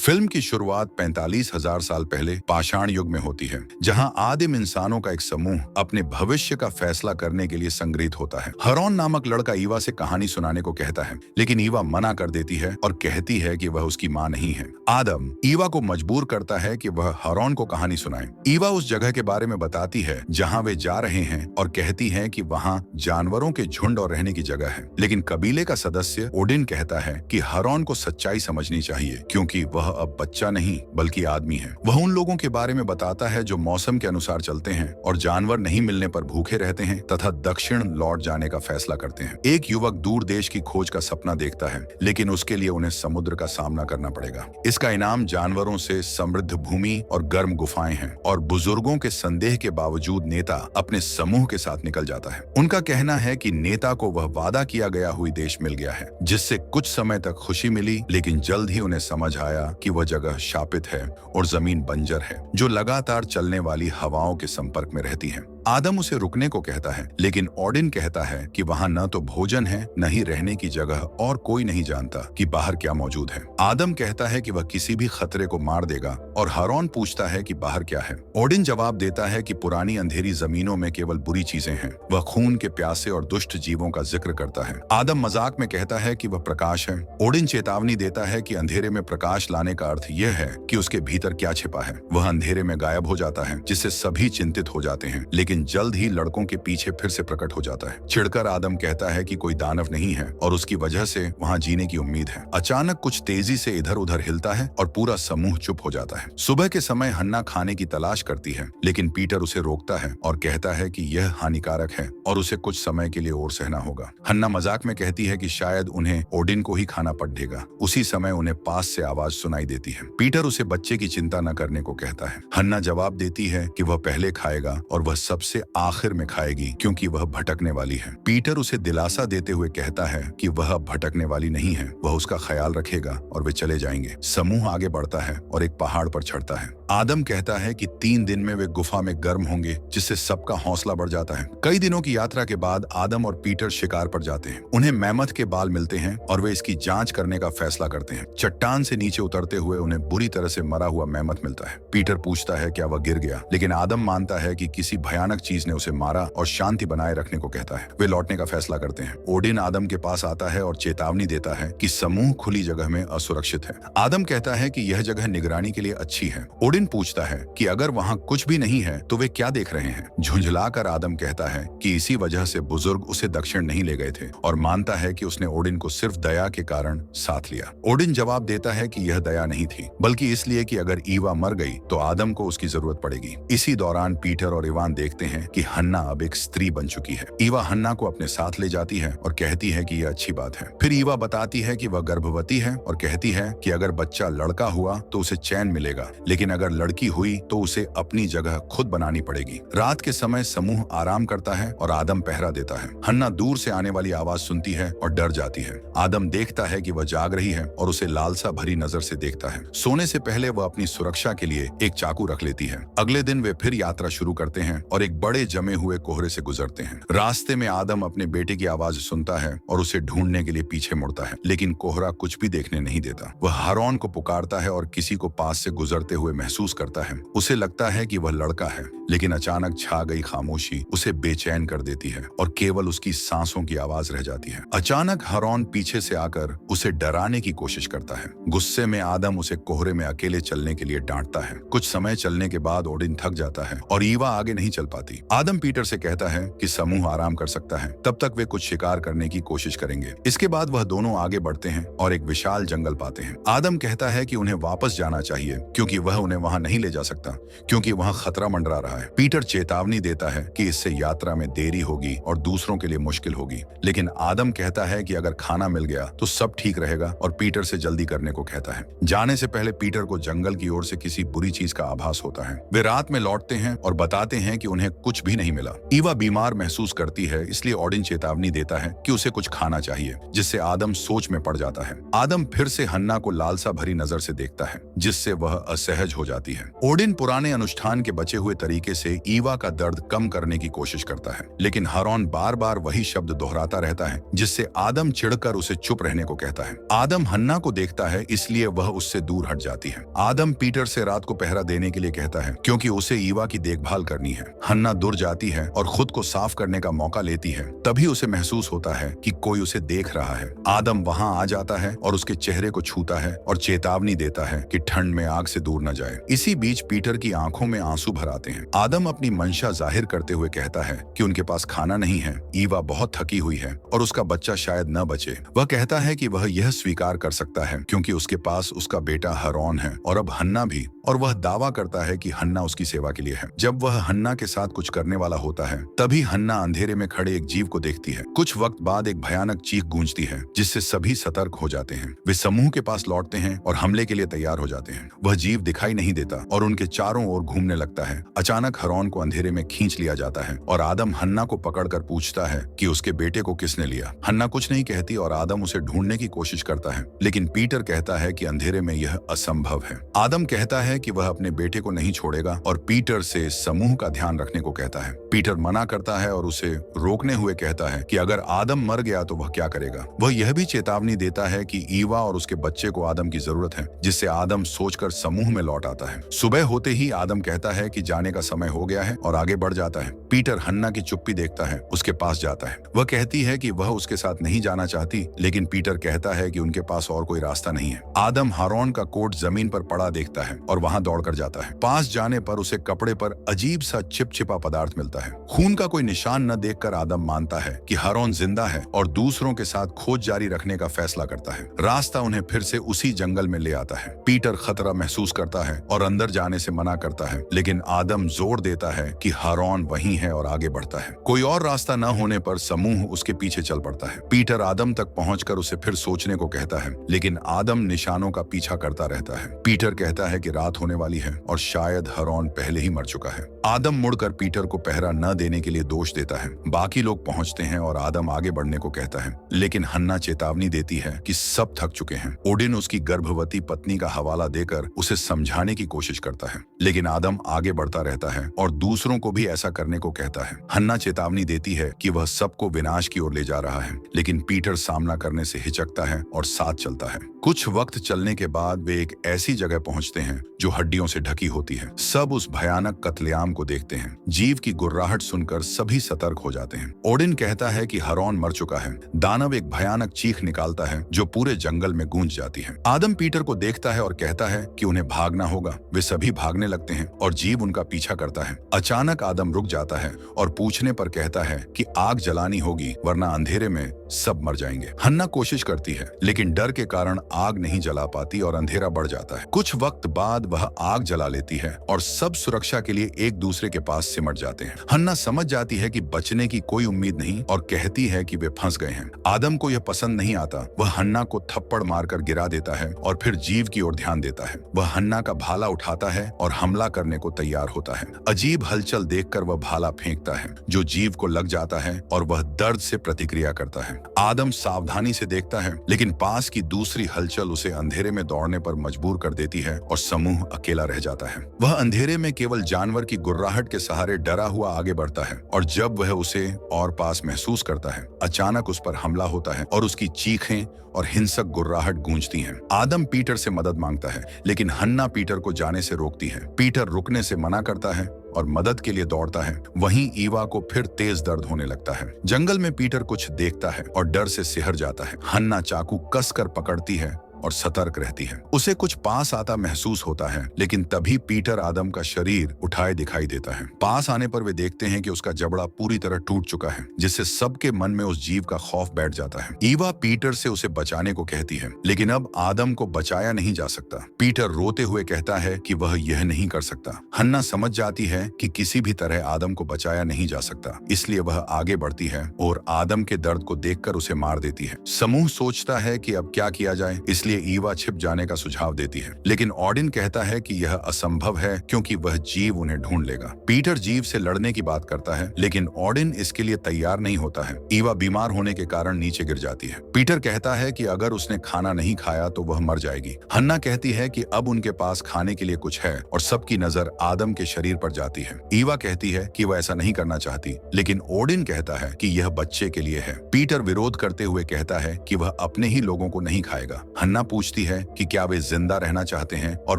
Film की शुरुआत 45,000 साल पहले पाषाण युग में होती है, जहां आदिम इंसानों का एक समूह अपने भविष्य का फैसला करने के लिए संग्रहित होता है। हरौन नामक लड़का ईवा से कहानी सुनाने को कहता है, लेकिन ईवा मना कर देती है और कहती है कि वह उसकी माँ नहीं है। आदम ईवा को मजबूर करता है कि वह हरौन को कहानी सुनाए। ईवा उस जगह के बारे में बताती है जहाँ वे जा रहे हैं और कहती है कि वहाँ जानवरों के झुंड और रहने की जगह है। लेकिन कबीले का सदस्य ओडिन कहता है कि हरौन को सच्चाई समझनी चाहिए, क्योंकि वह अब बच्चा नहीं बल्कि आदमी है। वह उन लोगों के बारे में बताता है जो मौसम के अनुसार चलते हैं और जानवर नहीं मिलने पर भूखे रहते हैं तथा दक्षिण लौट जाने का फैसला करते हैं। एक युवक दूर देश की खोज का सपना देखता है, लेकिन उसके लिए उन्हें समुद्र का सामना करना पड़ेगा। इसका इनाम जानवरों से समृद्ध भूमि और गर्म गुफाएं हैं, और बुजुर्गों के संदेह के बावजूद नेता अपने समूह के साथ निकल जाता है। उनका कहना है कि नेता को वह वादा किया गया हुई देश मिल गया है, जिससे कुछ समय तक खुशी मिली, लेकिन जल्द ही उन्हें समझ आया कि वह जगह शापित है और जमीन बंजर है, जो लगातार चलने वाली हवाओं के संपर्क में रहती है। आदम उसे रुकने को कहता है, लेकिन ओडिन कहता है कि वहां न तो भोजन है न ही रहने की जगह, और कोई नहीं जानता कि बाहर क्या मौजूद है। आदम कहता है कि वह किसी भी खतरे को मार देगा, और हरौन पूछता है कि बाहर क्या है। ओडिन जवाब देता है कि पुरानी अंधेरी जमीनों में केवल बुरी चीजें हैं। वह खून के प्यासे और दुष्ट जीवों का जिक्र करता है। आदम मजाक में कहता है कि वह प्रकाश है। ओडिन चेतावनी देता है कि अंधेरे में प्रकाश लाने का अर्थ यह है कि उसके भीतर क्या छिपा है। वह अंधेरे में गायब हो जाता है, जिससे सभी चिंतित हो जाते हैं, लेकिन जल्द ही लड़कों के पीछे फिर से प्रकट हो जाता है। चिढ़कर आदम कहता है कि कोई दानव नहीं है और उसकी वजह से वहां जीने की उम्मीद है। अचानक कुछ तेजी से इधर उधर हिलता है और पूरा समूह चुप हो जाता है। सुबह के समय हन्ना खाने की तलाश करती है, लेकिन पीटर उसे रोकता है और कहता है कि यह हानिकारक है और उसे कुछ समय के लिए और सहना होगा। हन्ना मजाक में कहती है कि शायद उन्हें ओडिन को ही खाना पड़ेगा। उसी समय उन्हें पास से आवाज सुनाई देती है। पीटर उसे बच्चे की चिंता न करने को कहता है। हन्ना जवाब देती है कि वह पहले खाएगा और वह सबसे आखिर में खाएगी, क्योंकि वह भटकने वाली है। पीटर उसे दिलासा देते हुए कहता है कि वह अब भटकने वाली नहीं है, वह उसका ख्याल रखेगा और वे चले जाएंगे। समूह आगे बढ़ता है और एक पहाड़ पर चढ़ता है। आदम कहता है कि 3 दिन में वे गुफा में गर्म होंगे, जिससे सबका हौसला बढ़ जाता है। कई दिनों की यात्रा के बाद आदम और पीटर शिकार पर जाते हैं। उन्हें मैमथ के बाल मिलते हैं और वे इसकी जांच करने का फैसला करते हैं। चट्टान से नीचे उतरते हुए उन्हें बुरी तरह से मरा हुआ मैमथ मिलता है। पीटर पूछता है क्या वह गिर गया, लेकिन आदम मानता है कि किसी भयानक चीज ने उसे मारा और शांति बनाए रखने को कहता है। वे लौटने का फैसला करते हैं। ओडिन आदम के पास आता है और चेतावनी देता है कि समूह खुली जगह में असुरक्षित है। आदम कहता है कि यह जगह निगरानी के लिए अच्छी है। ओडिन पूछता है कि अगर वहां कुछ भी नहीं है तो वे क्या देख रहे हैं। झुंझलाकर आदम कहता है कि इसी वजह से बुजुर्ग उसे दक्षिण नहीं ले गए थे, और मानता है कि उसने ओडिन को सिर्फ दया के कारण साथ लिया। ओडिन जवाब देता है कि यह दया नहीं थी, बल्कि इसलिए कि अगर ईवा मर गई तो आदम को उसकी जरूरत पड़ेगी। इसी दौरान पीटर और इवान देखते हैं कि हन्ना अब एक स्त्री बन चुकी है। ईवा हन्ना को अपने साथ ले जाती है और कहती है कि यह अच्छी बात है। फिर ईवा बताती है कि वह गर्भवती है और कहती है कि अगर बच्चा लड़का हुआ तो उसे चैन मिलेगा, लेकिन अगर लड़की हुई तो उसे अपनी जगह खुद बनानी पड़ेगी। रात के समय समूह आराम करता है और आदम पहरा देता है। हन्ना दूर से आने वाली आवाज सुनती है और डर जाती है। आदम देखता है कि वह जाग रही है और उसे लालसा भरी नजर से देखता है। सोने से पहले वह अपनी सुरक्षा के लिए एक चाकू रख लेती है। अगले दिन वे फिर यात्रा शुरू करते हैं और एक बड़े जमे हुए कोहरे से गुजरते हैं। रास्ते में आदम अपने बेटे की आवाज सुनता है और उसे ढूंढने के लिए पीछे मुड़ता है, लेकिन कोहरा कुछ भी देखने नहीं देता। वह हरौन को पुकारता है और किसी को पास से गुजरते हुए महसूस करता है। उसे लगता है कि वह लड़का है, लेकिन अचानक छा गई खामोशी उसे बेचैन कर देती है और केवल उसकी सांसों की आवाज रह जाती है। अचानक हरौन पीछे से आकर उसे डराने की कोशिश करता है। गुस्से में आदम उसे कोहरे में अकेले चलने के लिए डांटता है। कुछ समय चलने के बाद ओडिन थक जाता है और ईवा आगे नहीं चल पाती। आदम पीटर से कहता है कि समूह आराम कर सकता है, तब तक वे कुछ शिकार करने की कोशिश करेंगे। इसके बाद वह दोनों आगे बढ़ते हैं और एक विशाल जंगल पाते हैं। आदम कहता है कि उन्हें वापस जाना चाहिए, क्योंकि वह उन्हें वहां नहीं ले जा सकता, क्योंकि वहां खतरा मंडरा रहा है। पीटर चेतावनी देता है कि इससे यात्रा में देरी होगी और दूसरों के लिए मुश्किल होगी, लेकिन आदम कहता है कि अगर खाना मिल गया तो सब ठीक रहेगा और पीटर से जल्दी करने को कहता है। जाने से पहले पीटर को जंगल की ओर से किसी बुरी चीज का आभास होता है। वे रात में लौटते हैं और बताते हैं कि उन्हें उन्हें कुछ भी नहीं मिला। ईवा बीमार महसूस करती है, इसलिए ओडिन चेतावनी देता है कि उसे कुछ खाना चाहिए, जिससे आदम सोच में पड़ जाता है। आदम फिर से हन्ना को लालसा भरी नजर से देखता है, जिससे वह असहज हो जाती है। ओडिन पुराने अनुष्ठान के बचे हुए तरीके से ईवा का दर्द कम करने की कोशिश करता है, लेकिन हारून बार बार वही शब्द दोहराता रहता है, जिससे आदम चिढ़कर उसे चुप रहने को कहता है। आदम हन्ना को देखता है, इसलिए वह उससे दूर हट जाती है। आदम पीटर से रात को पहरा देने के लिए कहता है, क्योंकि उसे ईवा की देखभाल करनी है। हन्ना दूर जाती है और खुद को साफ करने का मौका लेती है। तभी उसे महसूस होता है कि कोई उसे देख रहा है। आदम वहां आ जाता है और उसके चेहरे को छूता है और चेतावनी देता है कि ठंड में आग से दूर न जाए। इसी बीच पीटर की आंखों में आंसू भर आते हैं। आदम अपनी मंशा जाहिर करते हुए कहता है कि उनके पास खाना नहीं है, ईवा बहुत थकी हुई है और उसका बच्चा शायद न बचे। वह कहता है कि वह यह स्वीकार कर सकता है क्योंकि उसके पास उसका बेटा हारून है और अब हन्ना भी, और वह दावा करता है कि हन्ना उसकी सेवा के लिए है। जब वह हन्ना के साथ कुछ करने वाला होता है, तभी हन्ना अंधेरे में खड़े एक जीव को देखती है। कुछ वक्त बाद एक भयानक चीख गूंजती है, जिससे सभी सतर्क हो जाते हैं। वे समूह के पास लौटते हैं और हमले के लिए तैयार हो जाते हैं। वह जीव दिखाई नहीं देता और उनके चारों ओर घूमने लगता है। अचानक हारून को अंधेरे में खींच लिया जाता है और आदम हन्ना को पकड़कर पूछता है कि उसके बेटे को किसने लिया। हन्ना कुछ नहीं कहती और आदम उसे ढूंढने की कोशिश करता है, लेकिन पीटर कहता है कि अंधेरे में यह असंभव है। आदम कहता है कि वह अपने बेटे को नहीं छोड़ेगा और पीटर से समूह का ध्यान रखने को कहता है। पीटर मना करता है और उसे रोकने हुए कहता है कि अगर आदम मर गया तो वह क्या करेगा। वह यह भी चेतावनी देता है कि ईवा और उसके बच्चे को आदम की जरूरत है, जिससे आदम सोचकर समूह में लौट आता है। सुबह होते ही आदम कहता है कि जाने का समय हो गया है और आगे बढ़ जाता है। पीटर हन्ना की चुप्पी देखता है, उसके पास जाता है। वह कहती है कि वह उसके साथ नहीं जाना चाहती, लेकिन पीटर कहता है कि उनके पास और कोई रास्ता नहीं है। आदम हारून का कोट जमीन पर पड़ा देखता है और वहां दौड़कर जाता है। पास जाने पर उसे कपड़े पर अजीब सा चिपचिपा पदार्थ मिलता है। खून का कोई निशान न देखकर आदम मानता है कि हारून जिंदा है और दूसरों के साथ खोज जारी रखने का फैसला करता है। रास्ता उन्हें फिर से उसी जंगल में ले आता है। पीटर खतरा महसूस करता है और अंदर जाने से मना करता है, लेकिन आदम जोर देता है कि हारून वहीं है और आगे बढ़ता है। कोई और रास्ता न होने पर समूह उसके पीछे चल पड़ता है। पीटर आदम तक पहुंचकर उसे फिर सोचने को कहता है, लेकिन आदम निशानों का पीछा करता रहता है। पीटर कहता है कि रात होने वाली है और शायद हारून पहले ही मर चुका है। आदम मुड़कर पीटर को पहरा न देने के लिए दोष देता है। बाकी लोग पहुंचते हैं और आदम आगे बढ़ने को कहता है, लेकिन हन्ना चेतावनी देती है कि सब थक चुके हैं। ओडिन उसकी गर्भवती पत्नी का हवाला देकर उसे समझाने की कोशिश करता है, लेकिन आदम आगे बढ़ता रहता है और दूसरों को भी ऐसा करने को कहता है। हन्ना चेतावनी देती है कि वह सबको विनाश की ओर ले जा रहा है, लेकिन पीटर सामना करने से हिचकता है और साथ चलता है। कुछ वक्त चलने के बाद वे एक ऐसी जगह पहुंचते हैं जो हड्डियों से ढकी होती है। सब उस भयानक कत्लेआम को देखते हैं। जीव की गुर्राहट सुनकर सभी सतर्क हो जाते हैं। ओडिन कहता है कि हारून मर चुका है। दानव एक भयानक चीख निकालता है जो पूरे जंगल में गूंज जाती है। आदम पीटर को देखता है और कहता है कि उन्हें भागना होगा। वे सभी भागने लगते हैं और जीव उनका पीछा करता है। अचानक आदम रुक जाता है और पूछने पर कहता है कि आग जलानी होगी, वरना अंधेरे में सब मर जाएंगे। हन्ना कोशिश करती है, लेकिन डर के कारण आग नहीं जला पाती और अंधेरा बढ़ जाता है। कुछ वक्त बाद वह आग जला लेती है और सब सुरक्षा के लिए एक दूसरे के पास सिमट जाते हैं। हन्ना समझ जाती है कि बचने की कोई उम्मीद नहीं और कहती है कि वे फंस गए हैं। आदम को यह पसंद नहीं आता। वह हन्ना को थप्पड़ मारकर गिरा देता है और फिर जीव की ओर ध्यान देता है। वह हन्ना का भाला उठाता है और हमला करने को तैयार होता है। अजीब हलचल देखकर वह भाला फेंकता है, जो जीव को लग जाता है और वह दर्द से प्रतिक्रिया करता है। आदम सावधानी से देखता है, लेकिन पास की दूसरी हलचल उसे अंधेरे में दौड़ने पर मजबूर कर देती है और समूह अकेला रह जाता है। वह अंधेरे में केवल जानवर की गुर्राहट के सहारे डरा हुआ आगे बढ़ता है और जब वह उसे और पास महसूस करता है, अचानक उस पर हमला होता है और उसकी चीखें और हिंसक गुर्राहट गूंजती हैं। आदम पीटर से मदद मांगता है, लेकिन हन्ना पीटर को जाने से रोकती है। पीटर रुकने से मना करता है और मदद के लिए दौड़ता है। वहीं ईवा को फिर तेज दर्द होने लगता है। जंगल में पीटर कुछ देखता है और डर से सिहर जाता है। हन्ना चाकू कसकर पकड़ती है और सतर्क रहती है। उसे कुछ पास आता महसूस होता है, लेकिन तभी पीटर आदम का शरीर उठाए दिखाई देता है। पास आने पर वे देखते हैं कि उसका जबड़ा पूरी तरह टूट चुका है, जिससे सबके मन में उस जीव का खौफ बैठ जाता है। ईवा पीटर से उसे बचाने को कहती है, लेकिन अब आदम को बचाया नहीं जा सकता। पीटर रोते हुए कहता है कि वह यह नहीं कर सकता। हन्ना समझ जाती है कि किसी भी तरह आदम को बचाया नहीं जा सकता, इसलिए वह आगे बढ़ती है और आदम के दर्द को देखकर उसे मार देती है। समूह सोचता है कि अब क्या किया जाए, इसलिए इसलिए ईवा छिप जाने का सुझाव देती है, लेकिन ऑडिन कहता है कि यह असंभव है क्योंकि वह जीव उन्हें ढूंढ लेगा। पीटर जीव से लड़ने की बात करता है, लेकिन ऑडिन इसके लिए तैयार नहीं होता है। ईवा बीमार होने के कारण नीचे गिर जाती है। पीटर कहता है कि अगर उसने खाना नहीं खाया तो वह मर जाएगी। हन्ना कहती है कि अब उनके पास खाने के लिए कुछ है और सबकी नजर आदम के शरीर पर जाती है। ईवा कहती है कि वह ऐसा नहीं करना चाहती, लेकिन ओडिन कहता है कि यह बच्चे के लिए है। पीटर विरोध करते हुए कहता है कि वह अपने ही लोगों को नहीं खाएगा। हन्ना पूछती है कि क्या वे जिंदा रहना चाहते हैं और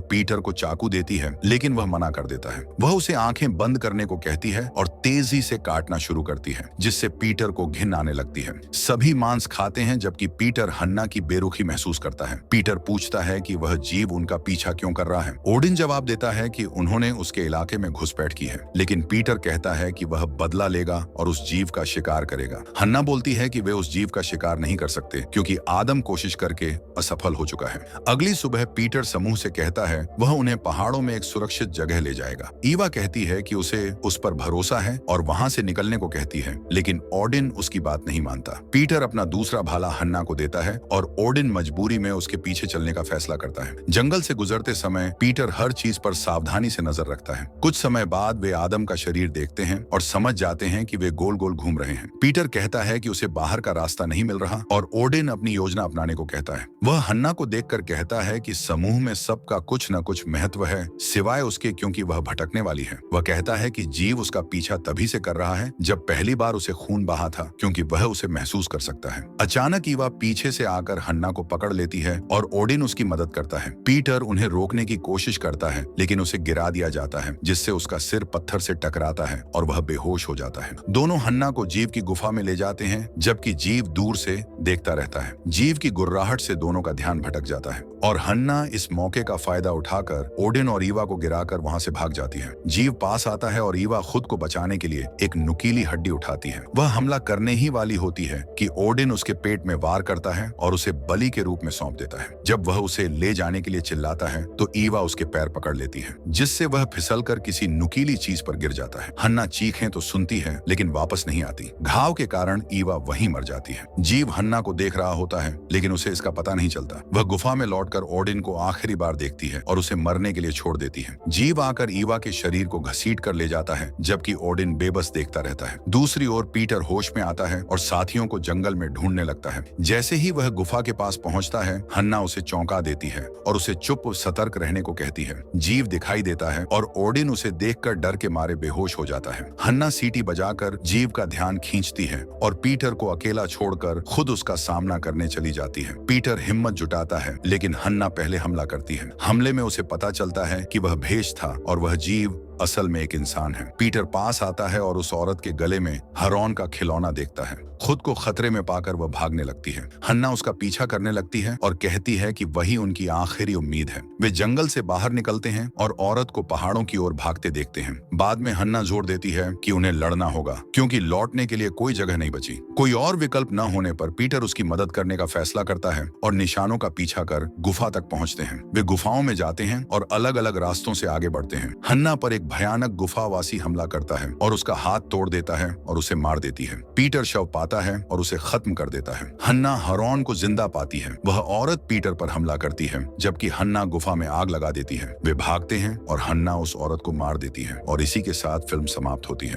पीटर को चाकू देती है, लेकिन वह मना कर देता है। वह उसे आंखें बंद करने को कहती है और तेजी से काटना शुरू करती है, जिससे पीटर को घिन आने लगती है। सभी मांस खाते हैं जबकि पीटर हन्ना की बेरुखी महसूस करता है। पीटर पूछता है कि वह जीव उनका पीछा क्यों कर रहा है। ओडिन जवाब देता है कि उन्होंने उसके इलाके में घुसपैठ की है, लेकिन पीटर कहता है कि वह बदला लेगा और उस जीव का शिकार करेगा। हन्ना बोलती है कि वे उस जीव का शिकार नहीं कर सकते क्योंकि आदम कोशिश करके असफल हो चुका है। अगली सुबह पीटर समूह से कहता है वह उन्हें पहाड़ों में एक सुरक्षित जगह ले जाएगा। ईवा कहती है कि उसे उस पर भरोसा है और वहां से निकलने को कहती है, लेकिन ओडिन उसकी बात नहीं मानता। पीटर अपना दूसरा भाला हन्ना को देता है और ओडिन मजबूरी में उसके पीछे चलने का फैसला करता है। जंगल से गुजरते समय पीटर हर चीज पर सावधानी से नजर रखता है। कुछ समय बाद वे आदम का शरीर देखते हैं और समझ जाते हैं कि वे गोल गोल घूम रहे हैं। पीटर कहता है कि उसे बाहर का रास्ता नहीं मिल रहा और ओडिन अपनी योजना अपनाने को कहता है। वह हन्ना को देखकर कहता है कि समूह में सबका कुछ न कुछ महत्व है सिवाय उसके, क्योंकि वह भटकने वाली है। वह कहता है कि जीव उसका पीछा तभी से कर रहा है जब पहली बार उसे खून बहा था, क्योंकि वह उसे महसूस कर सकता है। अचानक ईवा पीछे से आकर हन्ना को पकड़ लेती है और ओडिन उसकी मदद करता है। पीटर उन्हें रोकने की कोशिश करता है, लेकिन उसे गिरा दिया जाता है, जिससे उसका सिर पत्थर से टकराता है और वह बेहोश हो जाता है। दोनों हन्ना को जीव की गुफा में ले जाते हैं, जबकि जीव दूर से देखता रहता है। जीव की गुर्राहट से दोनों का ध्यान भटक जाता है और हन्ना इस मौके का फायदा उठाकर ओडिन और ईवा को गिराकर वहां से भाग जाती है। जीव पास आता है और ईवा खुद को बचाने के लिए एक नुकीली हड्डी उठाती है। वह हमला करने ही वाली होती है कि ओडिन उसके पेट में वार करता है और उसे बलि के रूप में सौंप देता है। जब वह उसे ले जाने के लिए चिल्लाता है तो ईवा उसके पैर पकड़ लेती है, जिससे वह फिसलकर किसी नुकीली चीज पर गिर जाता है। हन्ना चीखें तो सुनती है, लेकिन वापस नहीं आती। घाव के कारण ईवा वहीं मर जाती है। जीव हन्ना को देख रहा होता है, लेकिन उसे इसका पता नहीं चलता। वह गुफा में लौटकर ओडिन को आखिरी बार देखती है और उसे मरने के लिए छोड़ देती है। जीव आकर ईवा के शरीर को घसीट कर ले जाता है, जबकि ओडिन बेबस देखता रहता है। दूसरी ओर पीटर होश में आता है और साथियों को जंगल में ढूंढने लगता है। जैसे ही वह गुफा के पास पहुंचता है, हन्ना उसे चौंका देती है और उसे चुप सतर्क रहने को कहती है। जीव दिखाई देता है और ओडिन उसे देखकर डर के मारे बेहोश हो जाता है। हन्ना सीटी बजाकर जीव का ध्यान खींचती है और पीटर को अकेला छोड़कर खुद उसका सामना करने चली जाती है। पीटर हिम्मत जुटाता है, लेकिन हन्ना पहले हमला करती है। हमले में उसे पता चलता है कि वह भेष था और वह जीव असल में एक इंसान है। पीटर पास आता है और उस औरत के गले में हरॉन का खिलौना देखता है। खुद को खतरे में पाकर वह भागने लगती है। हन्ना उसका पीछा करने लगती है और कहती है कि वही उनकी आखिरी उम्मीद है। वे जंगल से बाहर निकलते हैं और औरत को पहाड़ों की ओर भागते देखते हैं। बाद में हन्ना जोर देती है कि उन्हें लड़ना होगा, क्योंकि लौटने के लिए कोई जगह नहीं बची। कोई और विकल्प न होने पर पीटर उसकी मदद करने का फैसला करता है और निशानों का पीछा कर गुफा तक पहुंचते हैं। वे गुफाओं में जाते हैं और अलग अलग रास्तों से आगे बढ़ते हैं। हन्ना पर एक भयानक गुफावासी हमला करता है और उसका हाथ तोड़ देता है और उसे मार देती है। पीटर शव पाता है और उसे खत्म कर देता है। हन्ना हरॉन को जिंदा पाती है। वह औरत पीटर पर हमला करती है, जबकि हन्ना गुफा में आग लगा देती है। वे भागते हैं और हन्ना उस औरत को मार देती है और इसी के साथ फिल्म समाप्त होती है।